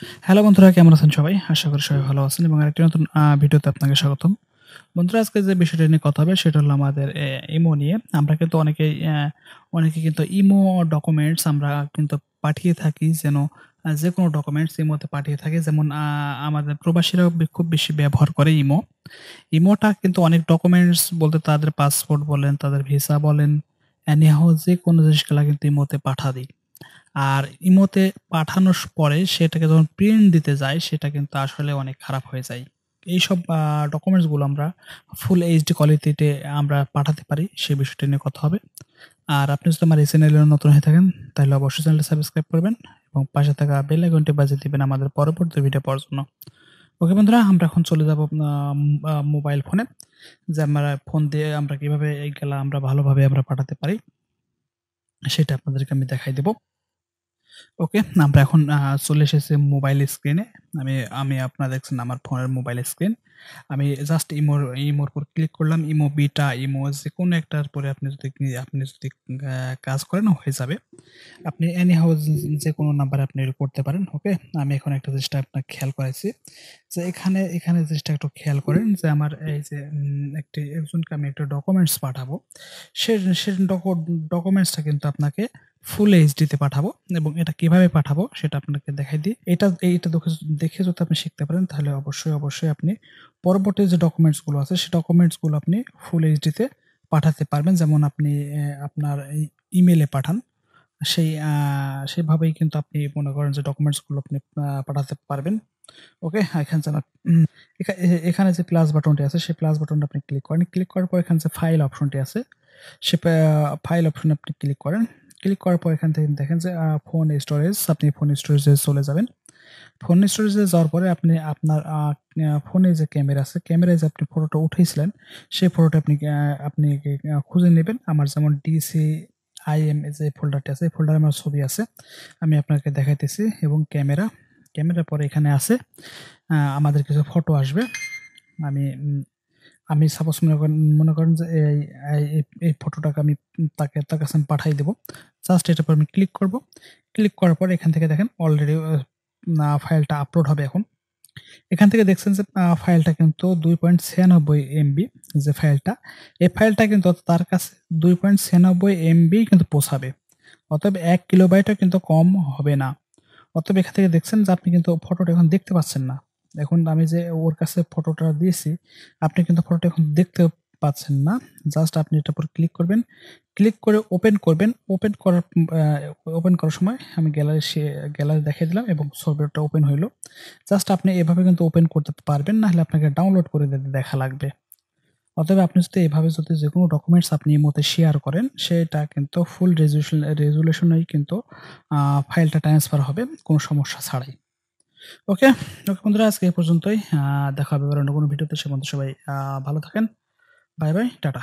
Hello বন্ধুরা, কেমন আছেন সবাই? আশা করি সবাই ভালো আছেন এবং আরেকটি নতুন ভিডিওতে আপনাকে স্বাগতম। বন্ধুরা, আজকে যে বিষয়টা নিয়ে কথা হবে সেটা হলো আমাদের ইমো নিয়ে। আমরা কিন্তু অনেকে কিন্তু ইমো ডকুমেন্টস আমরা কিন্তু পাঠিয়ে থাকি যেন যেকোনো ডকুমেন্টস ইমোতে পাঠিয়ে থাকি। যেমন আমাদের প্রবাসীরাও খুব বেশি ব্যবহার করে ইমো। ইমোটা কিন্তু অনেক ডকুমেন্টস বলতে তাদের পাসপোর্ট বলেন, তাদের ভিসা বলেন, এনিহাউ যেকোনো জিনিসগুলা কিন্তু ইমোতে পাঠা দেই। আর ইমোতে পাঠানোর পরে সেটাকে যখন প্রিন্ট দিতে যাই, সেটা কিন্তু আসলে অনেক খারাপ হয়ে যায়। এইসব ডকুমেন্টসগুলো আমরা ফুল এইচডি কোয়ালিটিতে আমরা পাঠাতে পারি, সে বিষয়টি নিয়ে কথা হবে। আর আপনি যদি আমার এই চ্যানেলে নতুন হয়ে থাকেন, তাহলে অবশ্যই চ্যানেলটা সাবস্ক্রাইব করবেন এবং পাশে থাকা বেল আইকনটি বাজিয়ে দিবেন আমাদের পরবর্তী ভিডিও পাওয়ার জন্য। ওকে বন্ধুরা, আমরা এখন চলে যাব মোবাইল ফোনে, যে আমরা ফোন দিয়ে আমরা কিভাবে এইগুলা আমরা ভালোভাবে আমরা পাঠাতে পারি, সেটা আপনাদেরকে আমি দেখাই দেব। ওকে, আমরা এখন চলে এসেছি মোবাইল স্ক্রিনে। আমি আমি আপনারা দেখছেন আমার ফোনের মোবাইল স্ক্রিন। আমি জাস্ট ইমোর উপর ক্লিক করলাম। ইমো বিটা, ইমো যেকোনো একটার পরে আপনি যদি কাজ করেন হয়ে যাবে। আপনি এনিহাউ যেকোনো নাম্বারে আপনি করতে পারেন। ওকে? আমি এখন একটা জিনিসটা আপনাকে খেয়াল করাইছি। যে এখানে জিনিসটা একটু খেয়াল করেন যে আমার এই যে একজনকে আমি একটা ডকুমেন্টস পাঠাবো। সে ডকুমেন্টসটা কিন্তু আপনাকে ফুল এইচডিতে পাঠাবো এবং এটা কিভাবে পাঠাবো সেটা আপনাকে দেখাই দিই। এইটা দেখে যদি আপনি শিখতে পারেন, তাহলে অবশ্যই আপনি পরবর্তী যে ডকুমেন্টসগুলো আছে সেই ডকুমেন্টসগুলো আপনি ফুল এইচডিতে পাঠাতে পারবেন। যেমন আপনি আপনার ইমেইলে পাঠান, সেভাবেই কিন্তু আপনি মনে করেন যে ডকুমেন্টসগুলো আপনি পাঠাতে পারবেন। ওকে? এখানে যে আমার এখানে যে প্লাস বাটনটি আছে সেই প্লাস বাটনটা আপনি ক্লিক করেন। ক্লিক করার পর এখানে যে ফাইল অপশনটি আছে, সে ফাইল অপশনে আপনি ক্লিক করেন। ক্লিক করার পর এখান থেকে দেখেন যে ফোন স্টোরেজ, আপনি ফোন স্টোরেজে চলে যাবেন। ফোন স্টোরেজে যাওয়ার পরে আপনি আপনার ফোনে যে ক্যামেরা আছে, ক্যামেরায় যে আপনি ফটোটা উঠাইছিলেন, সেই ফটোটা আপনি খুঁজে নেবেন। আমার যেমন DCIM যে ফোল্ডারটি আছে, এই ফোল্ডারে আমার ছবি আছে। আমি আপনাকে দেখাইতেছি এবং ক্যামেরার পরে এখানে আছে আমাদের কিছু ফটো আসবে। আমি আমি সাপোজ মনে করেন যে এই ফটোটাকে আমি তার কাছে আমি পাঠাই দেব। জাস্ট এটার উপর আমি ক্লিক করব। ক্লিক করার পর এখান থেকে দেখেন অলরেডি ফাইলটা আপলোড হবে এখন। এখান থেকে দেখছেন যে ফাইলটা কিন্তু 2.96 এমবি যে ফাইলটা, এই ফাইলটা কিন্তু তার কাছে 2.96 এমবি কিন্তু পৌঁছাবে। অতএব 1 কিলোবাইটও কিন্তু কম হবে না। অতএব এখান থেকে দেখছেন যে আপনি কিন্তু ফটোটা এখন দেখতে পাচ্ছেন না। এখন আমি যে ওর কাছে ফটোটা দিয়েছি, আপনি কিন্তু ফটোটা এখন দেখতে পাচ্ছেন না। জাস্ট আপনি এটার উপর ক্লিক করবেন। ক্লিক করে ওপেন করবেন। ওপেন করার সময় আমি গ্যালারি দেখাই দিলাম এবং ছবিটা ওপেন হইল। জাস্ট আপনি এভাবে কিন্তু ওপেন করতে পারবেন, নাহলে আপনাকে ডাউনলোড করে দেখা লাগবে। অতএব আপনি যদি যেকোনো ডকুমেন্টস আপনি ইমোতে শেয়ার করেন, সেটা কিন্তু ফুল রেজুলেশনেই কিন্তু ফাইলটা ট্রান্সফার হবে কোনো সমস্যা ছাড়াই। ওকে? ওকে বন্ধুরা, আজকে এই পর্যন্তই। দেখা হবে আবার অন্য কোনো ভিডিওতে। সে পর্যন্ত সবাই ভালো থাকেন। Bye, tata.